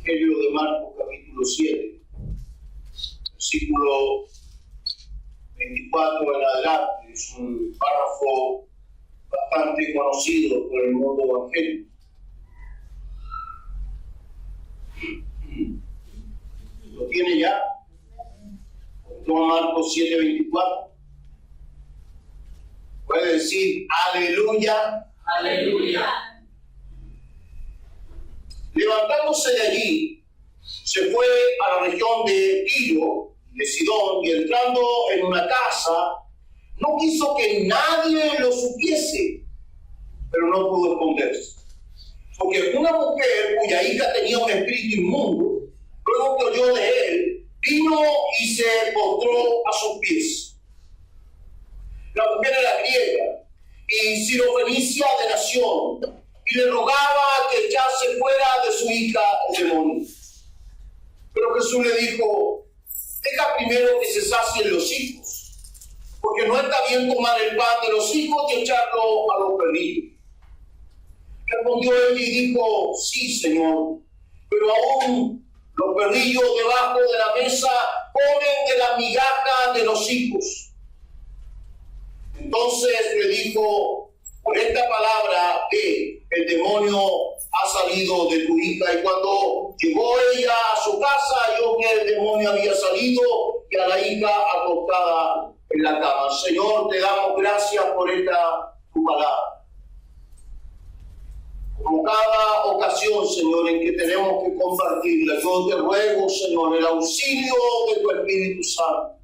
Evangelio de Marcos, capítulo 7, versículo 24 en adelante. Es un párrafo bastante conocido por el mundo evangélico. ¿Lo tiene ya? Marcos 7:24. Puede decir aleluya. Aleluya. Levantándose de allí, se fue a la región de Tiro, de Sidón, y entrando en una casa, no quiso que nadie lo supiese, pero no pudo esconderse. Porque una mujer cuya hija tenía un espíritu inmundo, luego que oyó de él, vino y se postró a sus pies. La mujer era griega y sirofenicia de nación, y le rogaba que echase fuera de su hija el demonio. Pero Jesús le dijo: deja primero que se sacien los hijos, porque no está bien tomar el pan de los hijos y echarlo a los perrillos. Respondió él y dijo: sí, Señor, pero aún los perrillos debajo de la mesa comen de la migaja de los hijos. Entonces le dijo: por esta palabra el demonio ha salido de tu hija. Y cuando llegó ella a su casa, halló que el demonio había salido y a la hija acostada en la cama. Señor, te damos gracias por esta tu palabra. Como cada ocasión, Señor, en que tenemos que compartirla, yo te ruego, Señor, el auxilio de tu Espíritu Santo.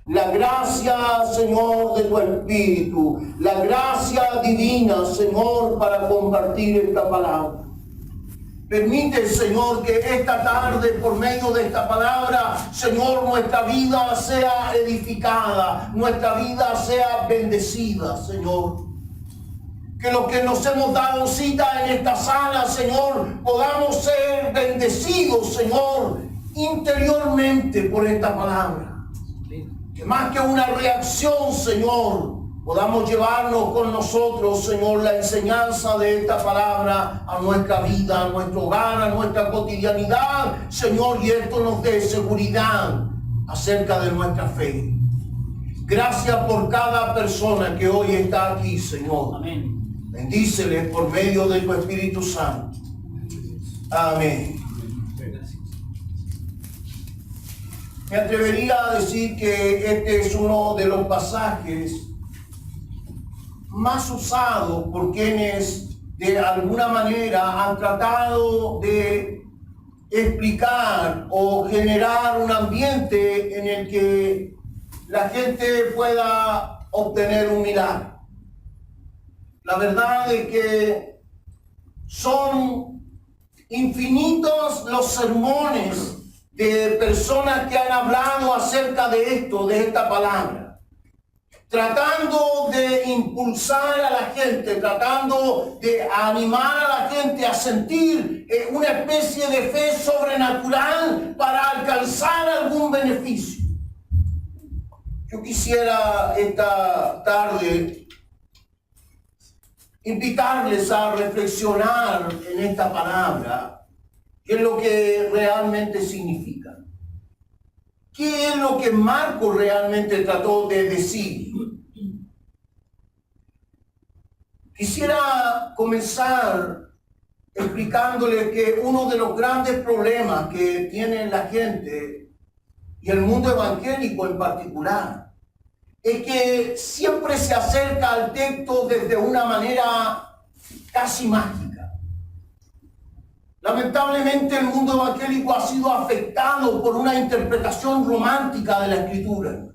La gracia, Señor, de tu Espíritu, la gracia divina, Señor, para compartir esta palabra. Permite, Señor, que esta tarde, por medio de esta palabra, Señor, nuestra vida sea edificada, nuestra vida sea bendecida, Señor. Que los que nos hemos dado cita en esta sala, Señor, podamos ser bendecidos, Señor, interiormente por esta palabra. Que más que una reacción, Señor, podamos llevarnos con nosotros, Señor, la enseñanza de esta palabra a nuestra vida, a nuestro hogar, a nuestra cotidianidad, Señor, y esto nos dé seguridad acerca de nuestra fe. Gracias por cada persona que hoy está aquí, Señor. Amén. Bendíceles por medio de tu Espíritu Santo. Amén. Me atrevería a decir que este es uno de los pasajes más usados por quienes de alguna manera han tratado de explicar o generar un ambiente en el que la gente pueda obtener un milagro. La verdad es que son infinitos los sermones de personas que han hablado acerca de esto, de esta palabra, tratando de impulsar a la gente, tratando de animar a la gente a sentir una especie de fe sobrenatural para alcanzar algún beneficio. Yo quisiera esta tarde invitarles a reflexionar en esta palabra. ¿Qué es lo que realmente significa? ¿Qué es lo que Marcos realmente trató de decir? Quisiera comenzar explicándole que uno de los grandes problemas que tiene la gente y el mundo evangélico en particular es que siempre se acerca al texto desde una manera casi mágica. Lamentablemente el mundo evangélico ha sido afectado por una interpretación romántica de la Escritura.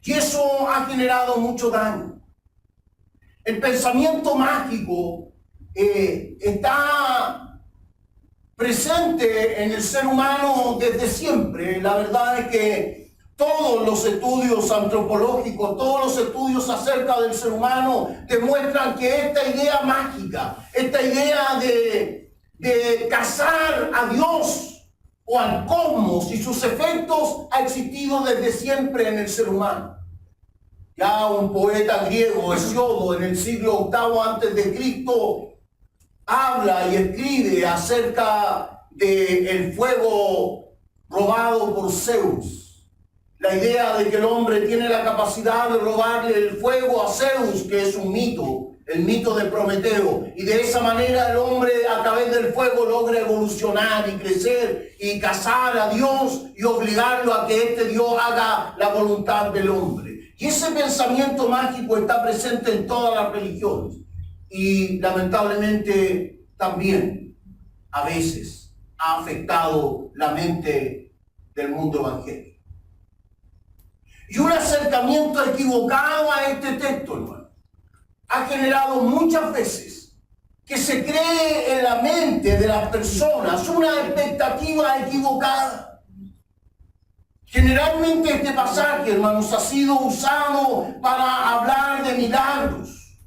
Y eso ha generado mucho daño. El pensamiento mágico está presente en el ser humano desde siempre. La verdad es que todos los estudios antropológicos, todos los estudios acerca del ser humano demuestran que esta idea mágica, esta idea de cazar a Dios o al cosmos y sus efectos ha existido desde siempre en el ser humano. Ya un poeta griego, Hesiodo, en el siglo VIII a.C., habla y escribe acerca del fuego robado por Zeus. La idea de que el hombre tiene la capacidad de robarle el fuego a Zeus, que es un mito, el mito de Prometeo. Y de esa manera el hombre a través del fuego logra evolucionar y crecer y cazar a Dios y obligarlo a que este Dios haga la voluntad del hombre. Y ese pensamiento mágico está presente en todas las religiones. Y lamentablemente también a veces ha afectado la mente del mundo evangélico. Y un acercamiento equivocado a este texto, hermano, ha generado muchas veces que se cree en la mente de las personas una expectativa equivocada. Generalmente este pasaje, hermanos, ha sido usado para hablar de milagros.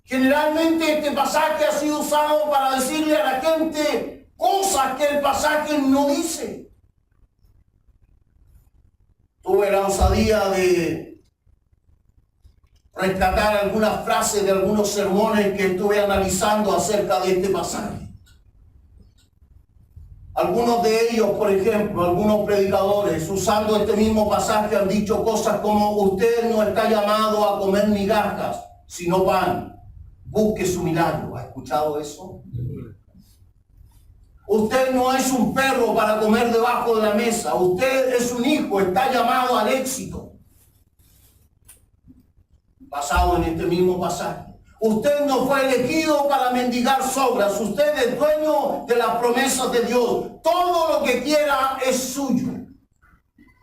Generalmente este pasaje ha sido usado para decirle a la gente cosas que el pasaje no dice. Tuve la osadía de rescatar algunas frases de algunos sermones que estuve analizando acerca de este pasaje. Algunos de ellos, por ejemplo, algunos predicadores, usando este mismo pasaje, han dicho cosas como: usted no está llamado a comer migajas, sino pan. Busque su milagro. ¿Ha escuchado eso? Usted no es un perro para comer debajo de la mesa. Usted es un hijo, está llamado al éxito. Basado en este mismo pasaje. Usted no fue elegido para mendigar sobras. Usted es dueño de las promesas de Dios. Todo lo que quiera es suyo.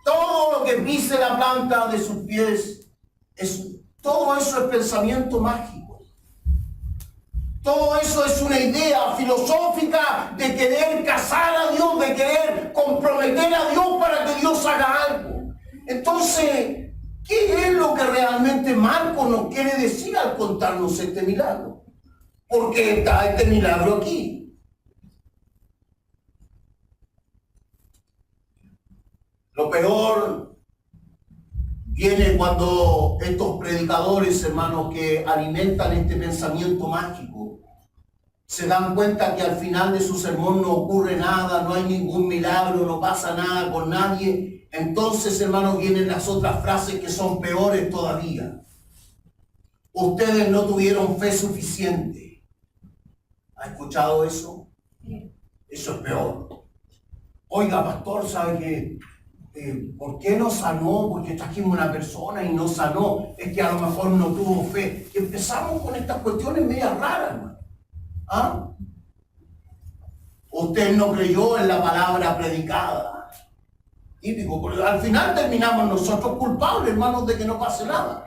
Todo lo que pise la planta de sus pies es suyo. Todo eso es pensamiento mágico. Todo eso es una idea filosófica de querer casar a Dios, de querer comprometer a Dios para que Dios haga algo. Entonces, ¿qué es lo que realmente Marcos nos quiere decir al contarnos este milagro? ¿Por qué está este milagro aquí? Lo peor viene cuando estos predicadores, hermanos, que alimentan este pensamiento mágico, se dan cuenta que al final de su sermón no ocurre nada, no hay ningún milagro, no pasa nada con nadie. Entonces, hermanos, vienen las otras frases que son peores todavía. Ustedes no tuvieron fe suficiente. ¿Ha escuchado eso? Eso es peor. Oiga, pastor, ¿sabe qué? ¿Por qué no sanó? Porque trajimos una persona y no sanó. Es que a lo mejor no tuvo fe. Y empezamos con estas cuestiones medias raras, hermano. ¿Ah? Usted no creyó en la palabra predicada. Típico, porque al final terminamos nosotros culpables, hermanos, de que no pase nada.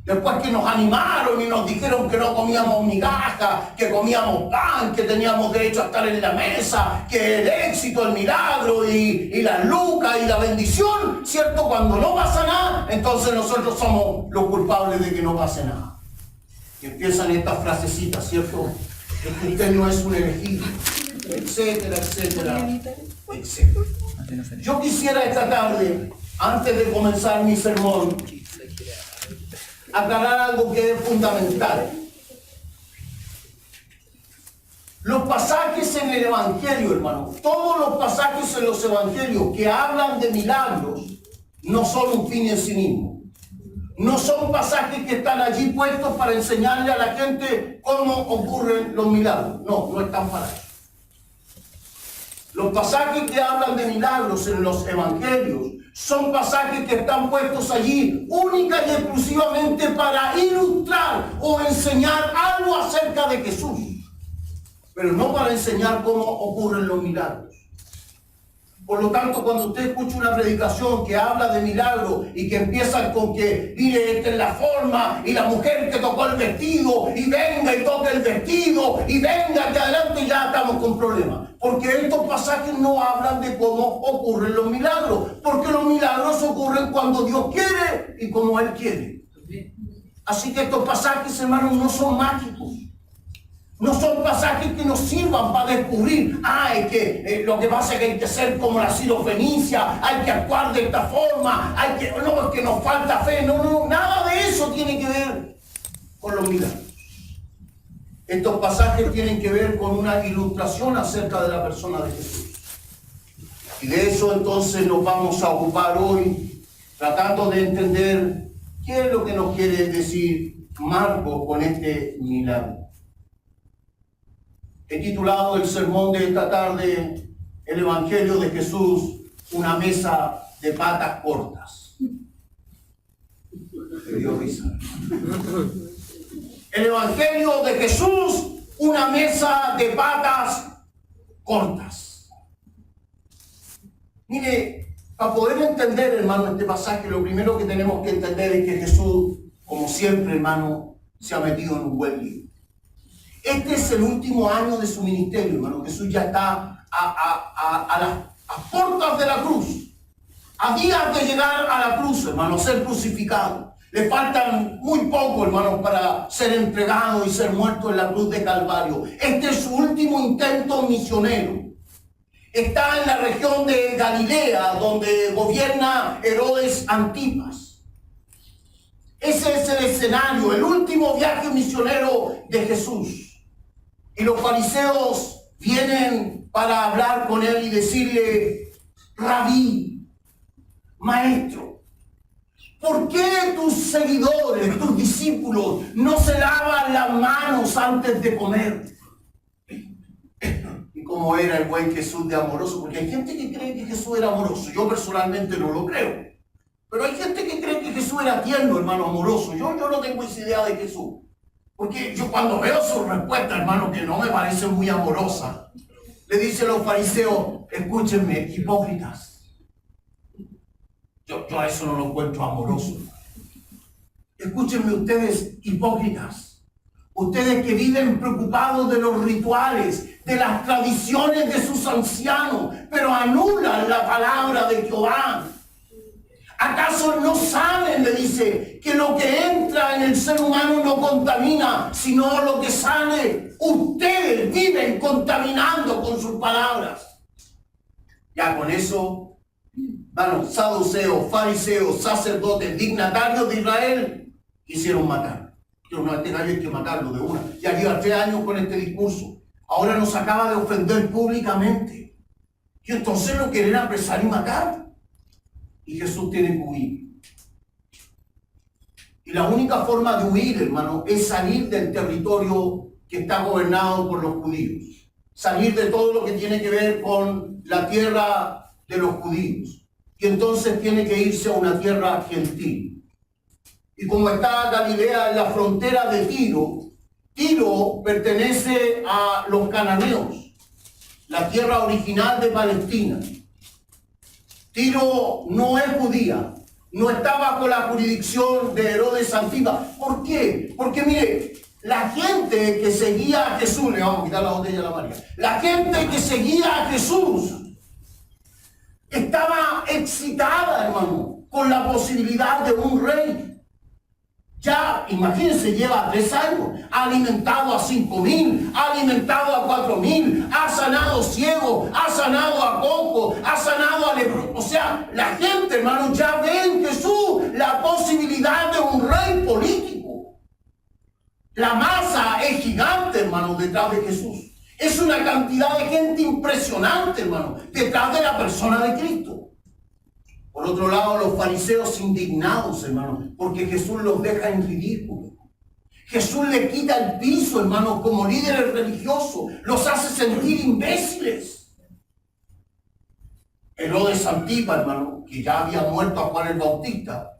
Después que nos animaron y nos dijeron que no comíamos migajas, que comíamos pan, que teníamos derecho a estar en la mesa, que el éxito, el milagro y la lucas y la bendición, ¿cierto? Cuando no pasa nada, entonces nosotros somos los culpables de que no pase nada. Y empiezan estas frasecitas, ¿cierto? Es que usted no es un elegido, etcétera, etcétera, etcétera. Yo quisiera esta tarde, antes de comenzar mi sermón, aclarar algo que es fundamental. Los pasajes en el Evangelio, hermano, todos los pasajes en los Evangelios que hablan de milagros, no son un fin en sí mismo. No son pasajes que están allí puestos para enseñarle a la gente cómo ocurren los milagros. No, no están para eso. Los pasajes que hablan de milagros en los Evangelios son pasajes que están puestos allí única y exclusivamente para ilustrar o enseñar algo acerca de Jesús, pero no para enseñar cómo ocurren los milagros. Por lo tanto, cuando usted escucha una predicación que habla de milagros y que empieza con que, mire, esta es la forma, y la mujer que tocó el vestido, y venga y toque el vestido, y venga que adelante, ya estamos con problemas. Porque estos pasajes no hablan de cómo ocurren los milagros, porque los milagros ocurren cuando Dios quiere y como Él quiere. Así que estos pasajes, hermanos, no son mágicos. No son pasajes que nos sirvan para descubrir, es que lo que pasa es que hay que ser como la sirofenicia, hay que actuar de esta forma, no, es que nos falta fe, no, nada de eso tiene que ver con los milagros. Estos pasajes tienen que ver con una ilustración acerca de la persona de Jesús. Y de eso entonces nos vamos a ocupar hoy, tratando de entender qué es lo que nos quiere decir Marcos con este milagro. He titulado el sermón de esta tarde, el Evangelio de Jesús, una mesa de patas cortas. Me dio risa. El Evangelio de Jesús, una mesa de patas cortas. Mire, para poder entender, hermano, este pasaje, lo primero que tenemos que entender es que Jesús, como siempre, hermano, se ha metido en un buen lío. Este es el último año de su ministerio, hermano. Jesús ya está a las puertas de la cruz, a días de llegar a la cruz, hermano, a ser crucificado. Le faltan muy poco, hermanos, para ser entregado y ser muerto en la cruz de Calvario. Este es su último intento misionero. Está en la región de Galilea, donde gobierna Herodes Antipas. Ese es el escenario, el último viaje misionero de Jesús. Y los fariseos vienen para hablar con él y decirle: Rabí, maestro, ¿por qué tus seguidores, tus discípulos, no se lavan las manos antes de comer? Y cómo era el buen Jesús de amoroso, porque hay gente que cree que Jesús era amoroso. Yo personalmente no lo creo. Pero hay gente que cree que Jesús era tierno, hermano, amoroso. Yo no tengo esa idea de Jesús. Porque yo cuando veo su respuesta, hermano, que no me parece muy amorosa, le dice a los fariseos: escúchenme, hipócritas. Yo a eso no lo encuentro amoroso. Escúchenme ustedes, hipócritas. Ustedes que viven preocupados de los rituales, de las tradiciones de sus ancianos, pero anulan la palabra de Jehová. ¿Acaso no saben, le dice, que lo que entra en el ser humano no contamina, sino lo que sale? Ustedes viven contaminando con sus palabras. Ya con eso, bueno, saduceos, fariseos, sacerdotes, dignatarios de Israel quisieron matar. Pero no, este gallo hay que matarlo de una. Ya lleva 3 años con este discurso. Ahora nos acaba de ofender públicamente. Y entonces lo quieren apresar y matar. Y Jesús tiene que huir. Y la única forma de huir, hermano, es salir del territorio que está gobernado por los judíos. Salir de todo lo que tiene que ver con la tierra de los judíos. Y entonces tiene que irse a una tierra gentil. Y como está Galilea en la frontera de Tiro, Tiro pertenece a los cananeos, la tierra original de Palestina. Tiro no es judía, no está bajo la jurisdicción de Herodes Antipas. ¿Por qué? Porque mire, la gente que seguía a Jesús, le vamos a quitar la botella a la María, la gente que seguía a Jesús estaba excitada, hermano, con la posibilidad de un rey. Ya, imagínense, lleva 3 años, ha alimentado a 5,000, ha alimentado a 4,000, ha sanado ciegos, ha sanado a cojos, ha sanado a leprosos. O sea, la gente, hermano, ya ve en Jesús la posibilidad de un rey político. La masa es gigante, hermano, detrás de Jesús. Es una cantidad de gente impresionante, hermano, detrás de la persona de Cristo. Por otro lado, los fariseos indignados, hermano, porque Jesús los deja en ridículo. Jesús le quita el piso, hermano, como líderes religiosos. Los hace sentir imbéciles. Herodes Antipas, hermano, que ya había muerto a Juan el Bautista,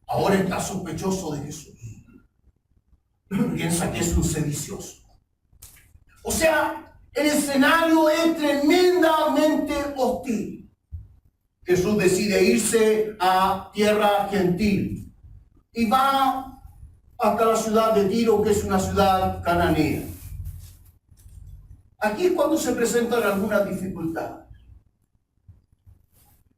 ahora está sospechoso de Jesús. Piensa que es un sedicioso. O sea, el escenario es tremendamente hostil. Jesús decide irse a tierra gentil y va hasta la ciudad de Tiro, que es una ciudad cananea. Aquí es cuando se presentan algunas dificultades.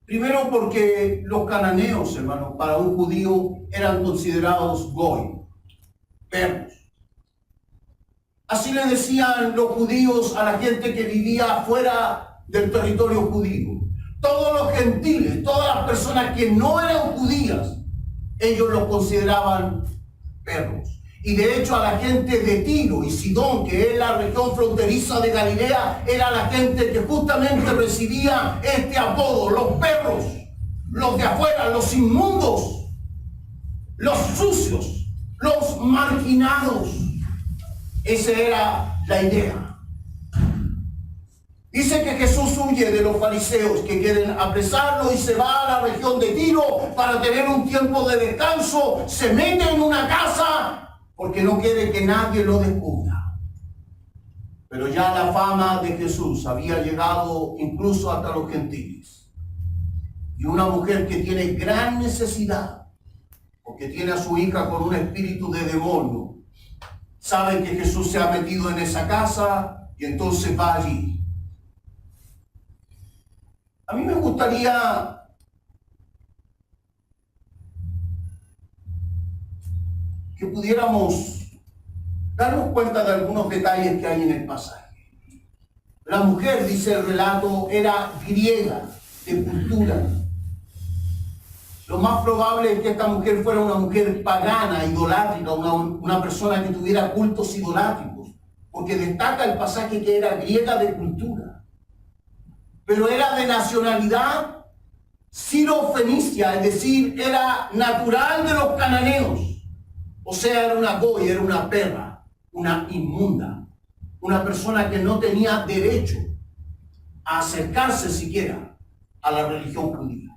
Primero porque los cananeos, hermanos, para un judío eran considerados goy, perros. Así le decían los judíos a la gente que vivía fuera del territorio judío. Todos los gentiles, todas las personas que no eran judías, ellos los consideraban perros. Y de hecho a la gente de Tiro y Sidón, que es la región fronteriza de Galilea, era la gente que justamente recibía este apodo: los perros, los de afuera, los inmundos, los sucios, los marginados. Esa era la idea. Dice que Jesús huye de los fariseos que quieren apresarlo y se va a la región de Tiro para tener un tiempo de descanso. Se mete en una casa porque no quiere que nadie lo descubra. Pero ya la fama de Jesús había llegado incluso hasta los gentiles. Y una mujer que tiene gran necesidad, porque tiene a su hija con un espíritu de demonio, sabe que Jesús se ha metido en esa casa y entonces va allí. A mí me gustaría que pudiéramos darnos cuenta de algunos detalles que hay en el pasaje. La mujer, dice el relato, era griega, de cultura. Lo más probable es que esta mujer fuera una mujer pagana, idolátrica, una persona que tuviera cultos idolátricos, porque destaca el pasaje que era griega de cultura. Pero era de nacionalidad sirofenicia, es decir, era natural de los cananeos. O sea, era una goya, era una perra, una inmunda, una persona que no tenía derecho a acercarse siquiera a la religión judía.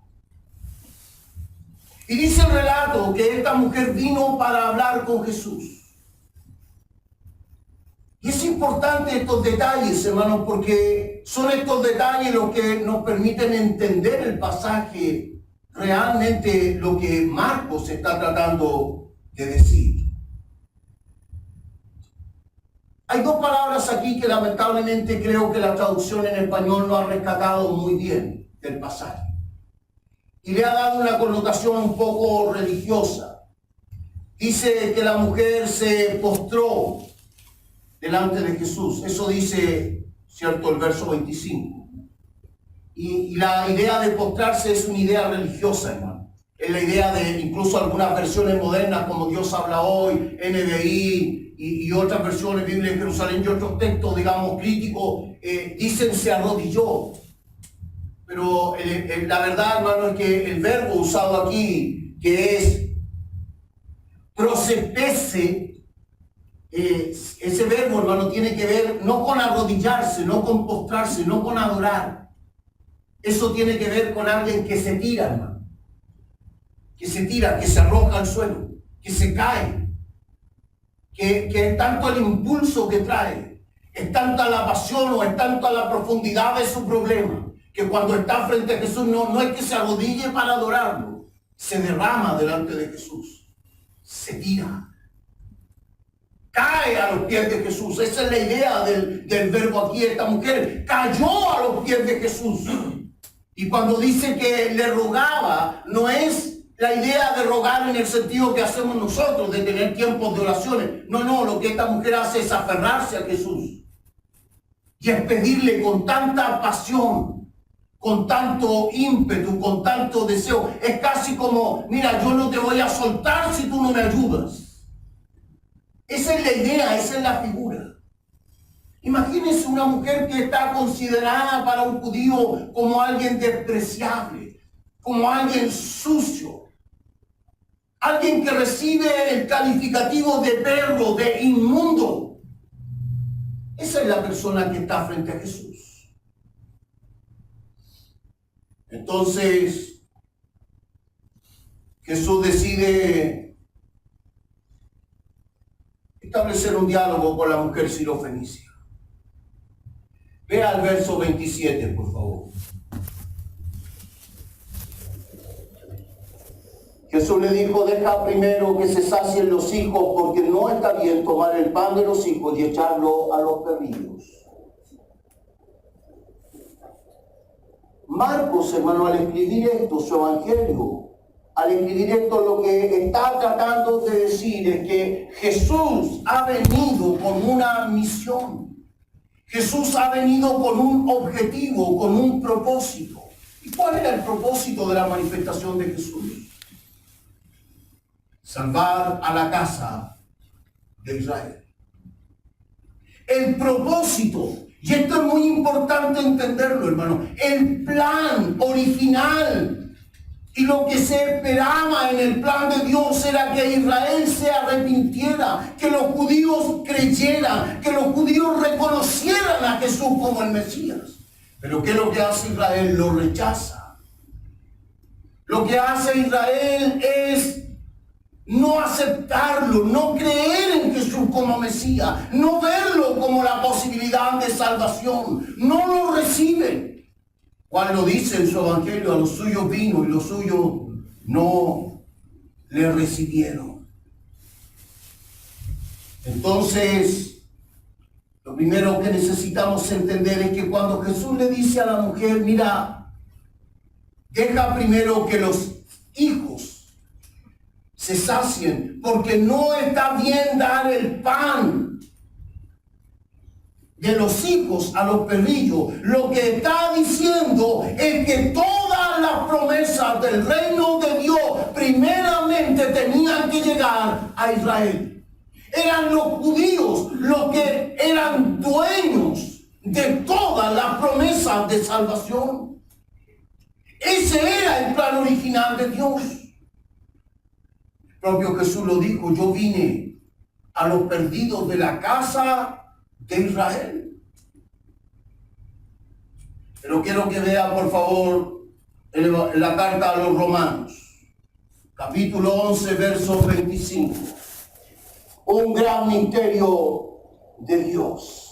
Y dice el relato que esta mujer vino para hablar con Jesús. Y es importante estos detalles, hermanos, porque son estos detalles los que nos permiten entender el pasaje, realmente lo que Marcos está tratando de decir. Hay dos palabras aquí que lamentablemente creo que la traducción en español no ha rescatado muy bien del pasaje. Y le ha dado una connotación un poco religiosa. Dice que la mujer se postró delante de Jesús. Eso dice, ¿cierto?, el verso 25. Y la idea de postrarse es una idea religiosa, hermano. Es la idea de, incluso algunas versiones modernas como Dios habla hoy, NBI y otras versiones, Biblia en Jerusalén y otros textos, digamos, críticos, dicen se arrodilló. Pero la verdad, hermano, es que el verbo usado aquí, que es prosepese, ese verbo, hermano, tiene que ver no con arrodillarse, no con postrarse, no con adorar. Eso tiene que ver con alguien que se tira, hermano. Que se tira, que se arroja al suelo, que se cae. Que es tanto el impulso que trae, es tanta la pasión o es tanta la profundidad de su problema, que cuando está frente a Jesús no es que se arrodille para adorarlo, se derrama delante de Jesús, se tira, cae a los pies de Jesús. Esa es la idea del verbo aquí. Esta mujer cayó a los pies de Jesús. Y cuando dice que le rogaba, no es la idea de rogar en el sentido que hacemos nosotros, de tener tiempos de oraciones. No, lo que esta mujer hace es aferrarse a Jesús. Y es pedirle con tanta pasión, con tanto ímpetu, con tanto deseo. Es casi como, mira, yo no te voy a soltar si tú no me ayudas. Esa es la idea, esa es la figura. Imagínense una mujer que está considerada para un judío como alguien despreciable, como alguien sucio, alguien que recibe el calificativo de perro, de inmundo. Esa es la persona que está frente a Jesús. Entonces, Jesús decide establecer un diálogo con la mujer sirofenicia. Vea el verso 27, por favor. Jesús le dijo, deja primero que se sacien los hijos, porque no está bien tomar el pan de los hijos y echarlo a los perrillos. Marcos, hermano, al escribir esto, su evangelio, al escribir esto, lo que está tratando de decir es que Jesús ha venido con una misión. Jesús ha venido con un objetivo, con un propósito. ¿Y cuál era el propósito de la manifestación de Jesús? Salvar a la casa de Israel. El propósito, y esto es muy importante entenderlo, hermano, el plan original y lo que se esperaba en el plan de Dios era que Israel se arrepintiera, que los judíos creyeran, que los judíos reconocieran a Jesús como el Mesías. Pero ¿qué es lo que hace Israel? Lo rechaza. Lo que hace Israel es no aceptarlo, no creer en Jesús como Mesías, no verlo como la posibilidad de salvación, no lo reciben. Juan lo dice en su evangelio, a los suyos vino y los suyos no le recibieron. Entonces, lo primero que necesitamos entender es que cuando Jesús le dice a la mujer, mira, deja primero que los hijos se sacien, porque no está bien dar el pan de los hijos a los perrillos. Lo que está diciendo es que todas las promesas del reino de Dios primeramente tenían que llegar a Israel. Eran los judíos los que eran dueños de todas las promesas de salvación. Ese era el plan original de Dios. El propio Jesús lo dijo, yo vine a los perdidos de la casa de Israel. Pero quiero que vea, por favor, la carta a los Romanos, capítulo 11, verso 25. Un gran misterio de Dios.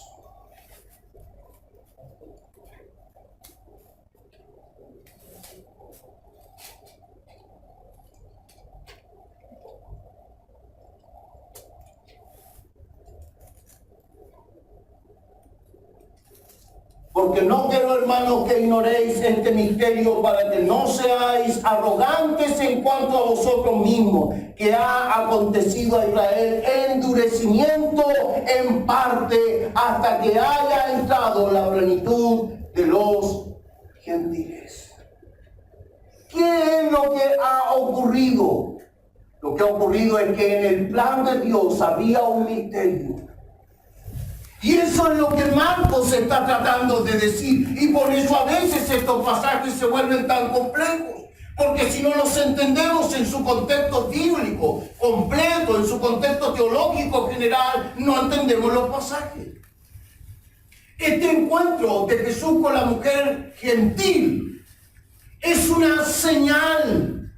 Porque no quiero, hermanos, que ignoréis este misterio, para que no seáis arrogantes en cuanto a vosotros mismos, que ha acontecido a Israel endurecimiento en parte hasta que haya entrado la plenitud de los gentiles. ¿Qué es lo que ha ocurrido? Lo que ha ocurrido es que en el plan de Dios había un misterio. Y eso es lo que Marcos está tratando de decir. Y por eso a veces estos pasajes se vuelven tan complejos. Porque si no los entendemos en su contexto bíblico completo, en su contexto teológico general, no entendemos los pasajes. Este encuentro de Jesús con la mujer gentil es una señal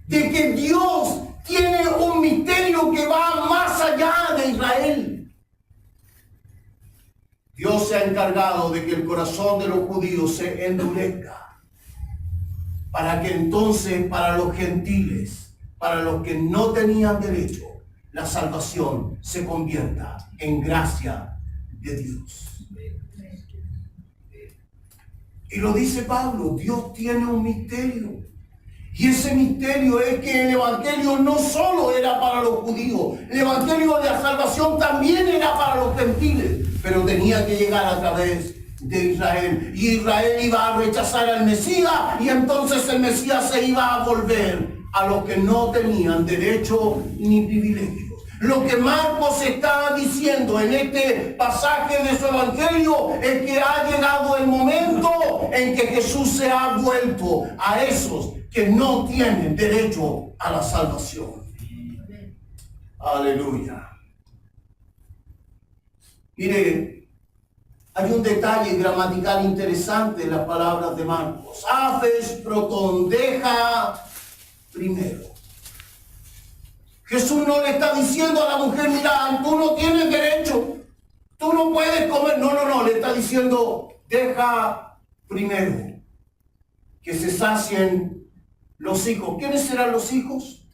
de que Dios tiene un misterio que va más allá de Israel. Dios se ha encargado de que el corazón de los judíos se endurezca, para que entonces para los gentiles, para los que no tenían derecho, la salvación se convierta en gracia de Dios. Y lo dice Pablo, Dios tiene un misterio. Y ese misterio es que el evangelio no solo era para los judíos, el evangelio de la salvación también era para los gentiles, pero tenía que llegar a través de Israel. Y Israel iba a rechazar al Mesías, y entonces el Mesías se iba a volver a los que no tenían derecho ni privilegios. Lo que Marcos está diciendo en este pasaje de su evangelio es que ha llegado el momento en que Jesús se ha vuelto a esos que no tienen derecho a la salvación. Aleluya. Mire, hay un detalle gramatical interesante en las palabras de Marcos. Afes proton, deja primero. Jesús no le está diciendo a la mujer, mira, tú no tienes derecho, tú no puedes comer. No, le está diciendo, deja primero que se sacien los hijos. ¿Quiénes serán los hijos?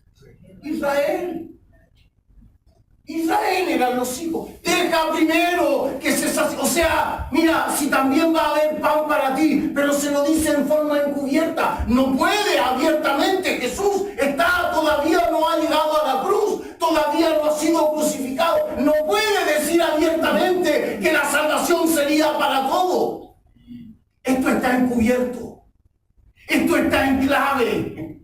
Israel. Israel eran los hijos. Deja primero que se sacien. O sea, mira, si también va a haber pan para ti, pero se lo dice en forma encubierta. No puede abiertamente. Jesús todavía no ha llegado a la cruz. Todavía no ha sido crucificado. No puede decir abiertamente que la salvación sería para todos. Esto está encubierto. Esto está en clave.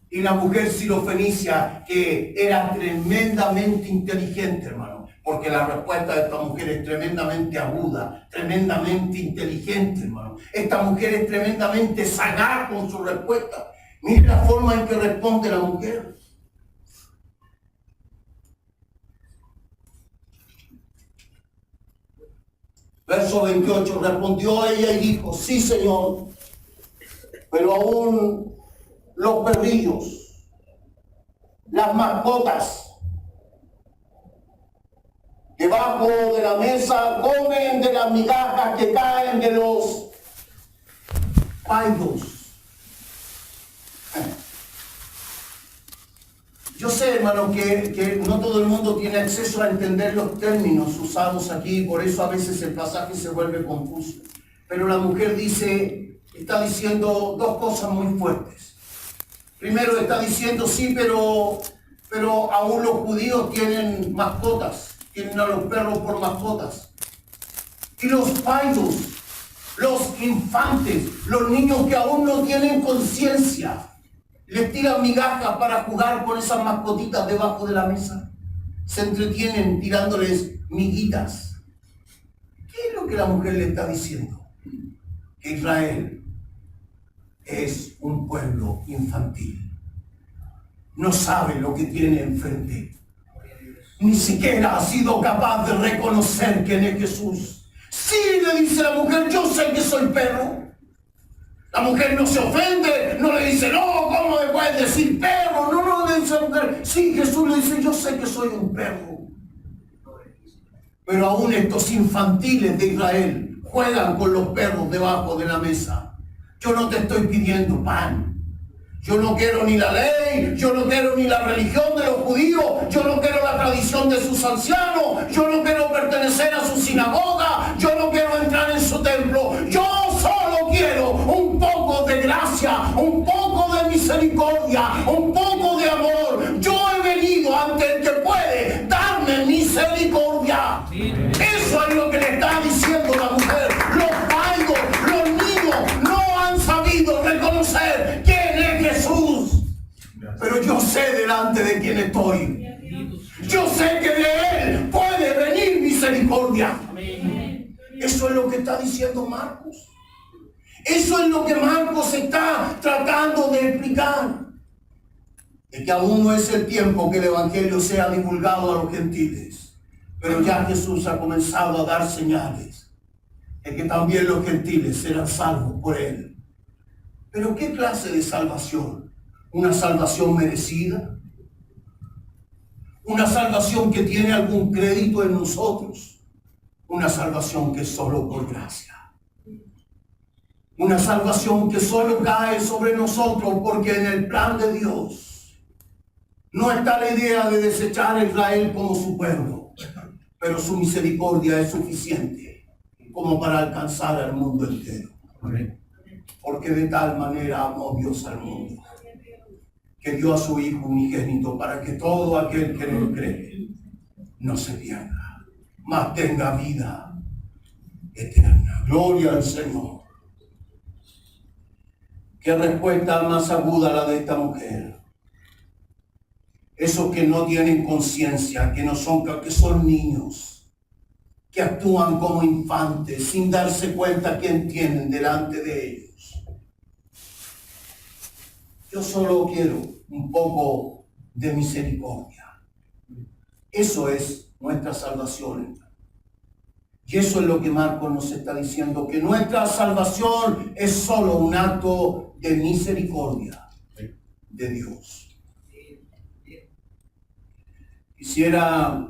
Y la mujer sirofenicia, que era tremendamente inteligente, hermano, porque la respuesta de esta mujer es tremendamente aguda, tremendamente inteligente, hermano. Esta mujer es tremendamente sagaz con su respuesta. Mire la forma en que responde la mujer. Verso 28, respondió ella y dijo, sí, Señor, pero aún los perrillos, las mascotas, debajo de la mesa comen de las migajas que caen de los paidos. Yo sé, hermano, que no todo el mundo tiene acceso a entender los términos usados aquí, por eso a veces el pasaje se vuelve confuso. Pero la mujer está diciendo dos cosas muy fuertes. Primero está diciendo, sí, pero aún los judíos tienen mascotas, tienen a los perros por mascotas. Y los paidos, los infantes, los niños que aún no tienen conciencia, les tiran migajas para jugar con esas mascotitas debajo de la mesa. Se entretienen tirándoles miguitas. ¿Qué es lo que la mujer le está diciendo? Que Israel es un pueblo infantil. No sabe lo que tiene enfrente. Ni siquiera ha sido capaz de reconocer quién es Jesús. Sí, le dice la mujer, yo sé que soy perro. La mujer no se ofende, no le dice, no, ¿cómo me puedes decir perro? No, le dice a la mujer, sí, Jesús le dice, yo sé que soy un perro. Pero aún estos infantiles de Israel juegan con los perros debajo de la mesa. Yo no te estoy pidiendo pan. Yo no quiero ni la ley, yo no quiero ni la religión de los judíos, yo no quiero la tradición de sus ancianos, yo no quiero pertenecer a su sinagoga, yo no quiero entrar en su templo. Yo solo quiero un poco de gracia, un poco de misericordia, un poco de amor. Yo he venido ante el que puede darme misericordia. Eso es lo que le está diciendo la mujer. Los paidos, los niños no han sabido reconocer quién es Jesús. Pero yo sé delante de quién estoy. Yo sé que de Él puede venir misericordia. Eso es lo que está diciendo Marcos. Eso es lo que Marcos está tratando de explicar. De que aún no es el tiempo que el Evangelio sea divulgado a los gentiles. Pero ya Jesús ha comenzado a dar señales de que también los gentiles serán salvos por Él. Pero ¿qué clase de salvación? ¿Una salvación merecida? ¿Una salvación que tiene algún crédito en nosotros? Una salvación que es solo por gracia. Una salvación que solo cae sobre nosotros porque en el plan de Dios no está la idea de desechar a Israel como su pueblo, pero su misericordia es suficiente como para alcanzar al mundo entero. Porque de tal manera amó Dios al mundo, que dio a su Hijo unigénito para que todo aquel que en él cree no se pierda, mas tenga vida eterna. Gloria al Señor. Qué respuesta más aguda la de esta mujer. Esos que no tienen conciencia, que son niños, que actúan como infantes sin darse cuenta quién tienen delante de ellos. Yo solo quiero un poco de misericordia. Eso es nuestra salvación. Y eso es lo que Marcos nos está diciendo, que nuestra salvación es solo un acto de misericordia de Dios. Quisiera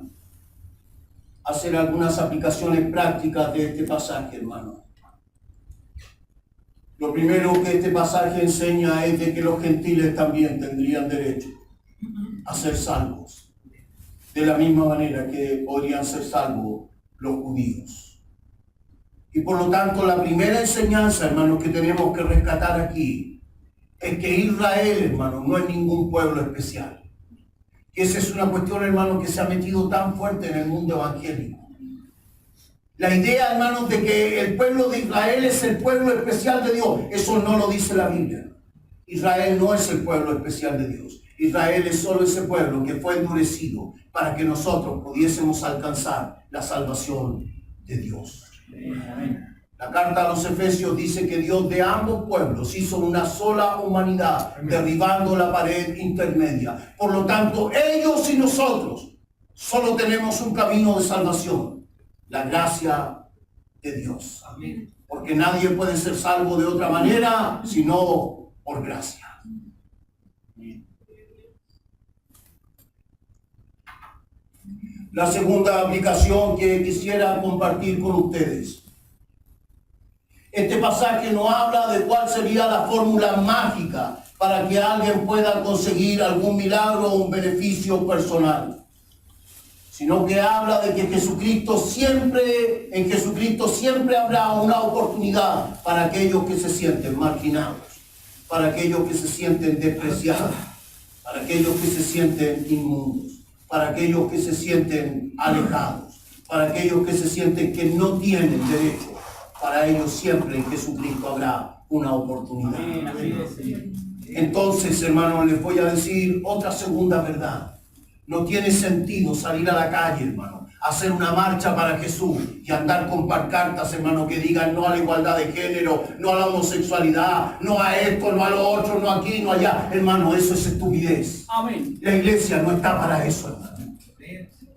hacer algunas aplicaciones prácticas de este pasaje, hermano. Lo primero que este pasaje enseña es de que los gentiles también tendrían derecho a ser salvos, de la misma manera que podrían ser salvos los judíos. Y por lo tanto, la primera enseñanza, hermanos, que tenemos que rescatar aquí es que Israel, hermano, no es ningún pueblo especial. Y esa es una cuestión, hermano, que se ha metido tan fuerte en el mundo evangélico. La idea, hermanos, de que el pueblo de Israel es el pueblo especial de Dios, eso no lo dice la Biblia. Israel no es el pueblo especial de Dios. Israel es solo ese pueblo que fue endurecido para que nosotros pudiésemos alcanzar la salvación de Dios. La carta a los Efesios dice que Dios de ambos pueblos hizo una sola humanidad, derribando la pared intermedia. Por lo tanto, ellos y nosotros solo tenemos un camino de salvación: la gracia de Dios. Amén. Porque nadie puede ser salvo de otra manera sino por gracia. La segunda aplicación que quisiera compartir con ustedes. Este pasaje no habla de cuál sería la fórmula mágica para que alguien pueda conseguir algún milagro o un beneficio personal, sino que habla de que en Jesucristo siempre habrá una oportunidad para aquellos que se sienten marginados, para aquellos que se sienten despreciados, para aquellos que se sienten inmundos, para aquellos que se sienten alejados, para aquellos que se sienten que no tienen derecho. Para ellos siempre en Jesucristo habrá una oportunidad. Entonces, hermanos, les voy a decir otra segunda verdad. No tiene sentido salir a la calle, hermano, hacer una marcha para Jesús y andar con pancartas, hermano, que digan no a la igualdad de género, no a la homosexualidad, no a esto, no a lo otro, no aquí, no allá. Hermano, eso es estupidez. Amén. La iglesia no está para eso, hermano.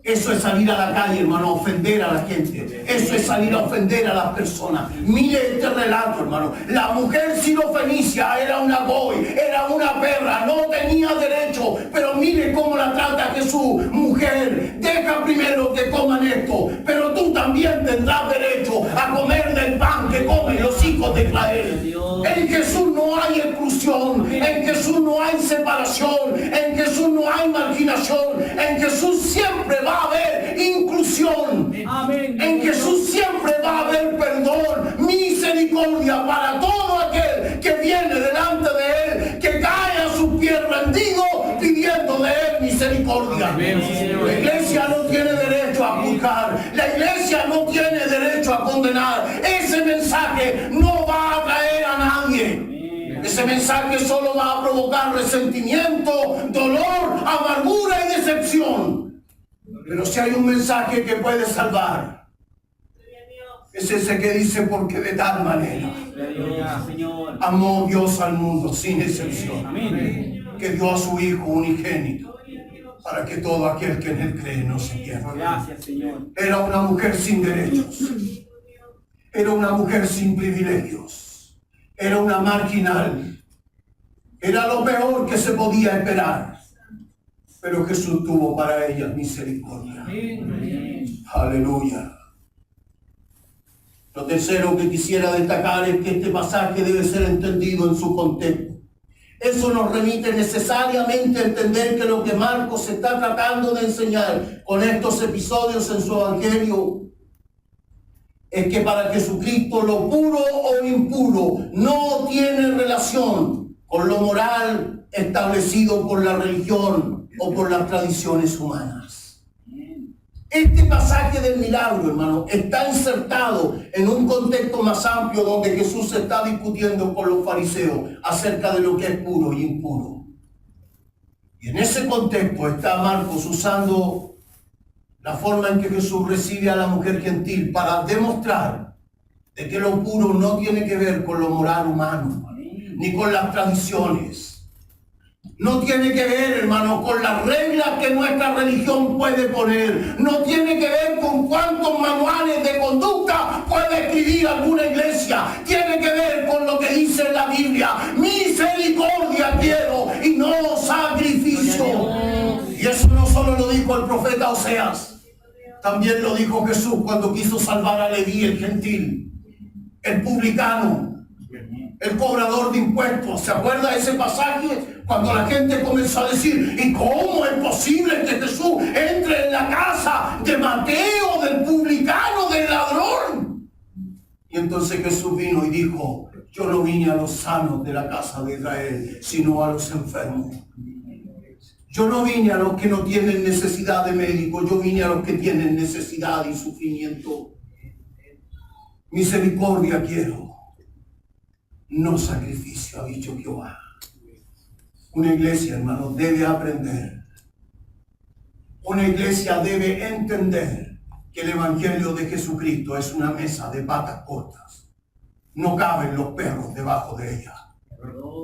Eso es salir a la calle, hermano, a ofender a la gente. Eso es salir a ofender a las personas. Mire este relato, hermano. La mujer sirofenicia era una goy, era una perra, no tenía derecho. Pero mire cómo la trata Jesús. Mujer, deja primero que coman esto, pero tú también tendrás derecho a comer del pan que comen los hijos de Israel. En Jesús no hay exclusión, en Jesús no hay separación, en Jesús no hay marginación, en Jesús siempre va a haber inclusión. Amén. En Jesús siempre va a haber perdón, misericordia para todo aquel que viene delante de Él, que cae a sus pies rendido pidiendo de Él misericordia. Amén. La iglesia no tiene derecho a juzgar, la iglesia no tiene derecho a condenar. Ese mensaje no va a atraer a nadie. Ese mensaje solo va a provocar resentimiento, dolor, amargura y decepción. Pero si hay un mensaje que puede salvar, es ese que dice: porque de tal manera amó Dios al mundo sin excepción, que dio a su Hijo unigénito, para que todo aquel que en Él cree no se pierda. Era una mujer sin derechos, era una mujer sin privilegios, era una marginal, era lo peor que se podía esperar. Pero Jesús tuvo para ella misericordia. Aleluya. Lo tercero que quisiera destacar es que este pasaje debe ser entendido en su contexto. Eso nos remite necesariamente a entender que lo que Marcos está tratando de enseñar con estos episodios en su evangelio es que para Jesucristo lo puro o impuro no tiene relación con lo moral establecido por la religión o por las tradiciones humanas. Este pasaje del milagro, hermano, está insertado en un contexto más amplio donde Jesús está discutiendo con los fariseos acerca de lo que es puro y impuro. Y en ese contexto está Marcos usando la forma en que Jesús recibe a la mujer gentil para demostrar de que lo puro no tiene que ver con lo moral humano, ni con las tradiciones. No tiene que ver, hermano, con las reglas que nuestra religión puede poner. No tiene que ver con cuántos manuales de conducta puede escribir alguna iglesia. Tiene que ver con lo que dice la Biblia. Misericordia quiero y no sacrificio. Y eso no solo lo dijo el profeta Oseas. También lo dijo Jesús cuando quiso salvar a Leví, el gentil, el publicano, el cobrador de impuestos. ¿Se acuerda de ese pasaje? Cuando la gente comenzó a decir: ¿y cómo es posible que Jesús entre en la casa de Mateo, del publicano, del ladrón? Y entonces Jesús vino y dijo: yo no vine a los sanos de la casa de Israel, sino a los enfermos. Yo no vine a los que no tienen necesidad de médico, yo vine a los que tienen necesidad y sufrimiento. Misericordia quiero, no sacrificio, ha dicho Jehová. Una iglesia, hermano, debe aprender. Una iglesia debe entender que el Evangelio de Jesucristo es una mesa de patas cortas. No caben los perros debajo de ella.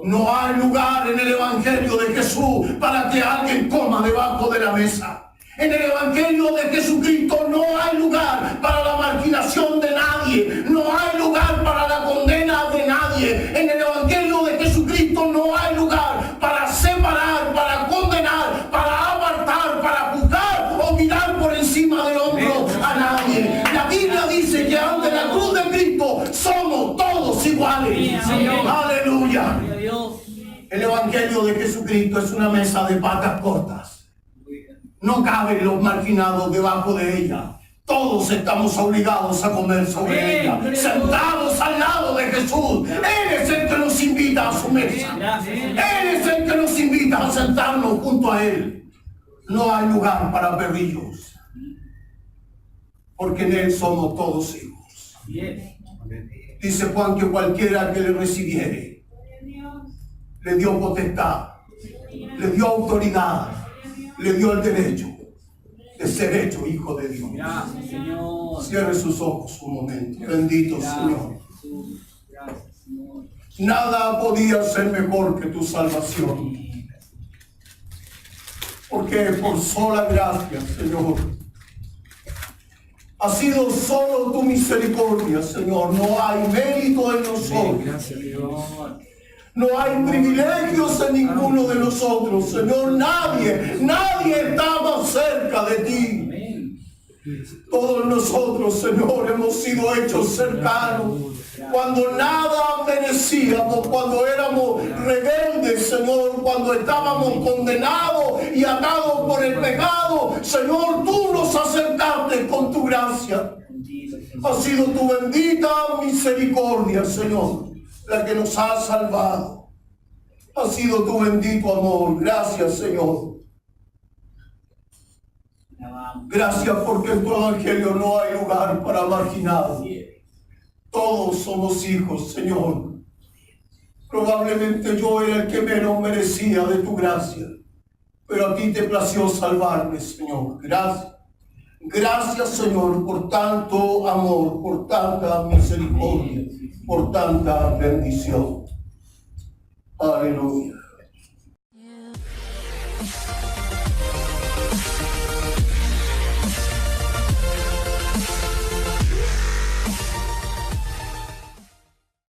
No hay lugar en el Evangelio de Jesús para que alguien coma debajo de la mesa. En el Evangelio de Jesucristo no hay lugar para la marginación de nadie. No hay lugar para la condena de nadie. En el Evangelio de Jesucristo no hay lugar para separar, para condenar, para apartar, para juzgar o mirar por encima del hombro a nadie. La Biblia dice que ante la cruz de Cristo somos todos iguales. Aleluya. El Evangelio de Jesucristo es una mesa de patas cortas. No caben los marginados debajo de ella. Todos estamos obligados a comer sobre ella, sentados al lado de Jesús. Él es el que nos invita a su mesa. Él es el que nos invita a sentarnos junto a Él. No hay lugar para perrillos, porque en Él somos todos hijos. Dice Juan que cualquiera que le recibiere, le dio potestad, le dio autoridad, le dio el derecho de ser hecho hijo de Dios. Gracias, Señor. Cierre sus ojos un momento. Bendito Gracias, Señor. Jesús. Gracias, Señor. Nada podía ser mejor que tu salvación. Porque por sola gracia, Señor, ha sido solo tu misericordia, Señor. No hay mérito en nosotros. Gracias, Señor. No hay privilegios en ninguno de nosotros, Señor. Nadie está más cerca de ti. Amén. Todos nosotros, Señor, hemos sido hechos cercanos. Cuando nada merecíamos, cuando éramos rebeldes, Señor, cuando estábamos condenados y atados por el pecado, Señor, tú nos acercaste con tu gracia. Ha sido tu bendita misericordia, Señor, la que nos ha salvado. Ha sido tu bendito amor. Gracias, Señor. Gracias porque en tu evangelio no hay lugar para marginados. Todos somos hijos, Señor. Probablemente yo era el que menos merecía de tu gracia, pero a ti te plació salvarme, Señor. Gracias. Gracias, Señor, por tanto amor, por tanta misericordia, por tanta bendición. Aleluya.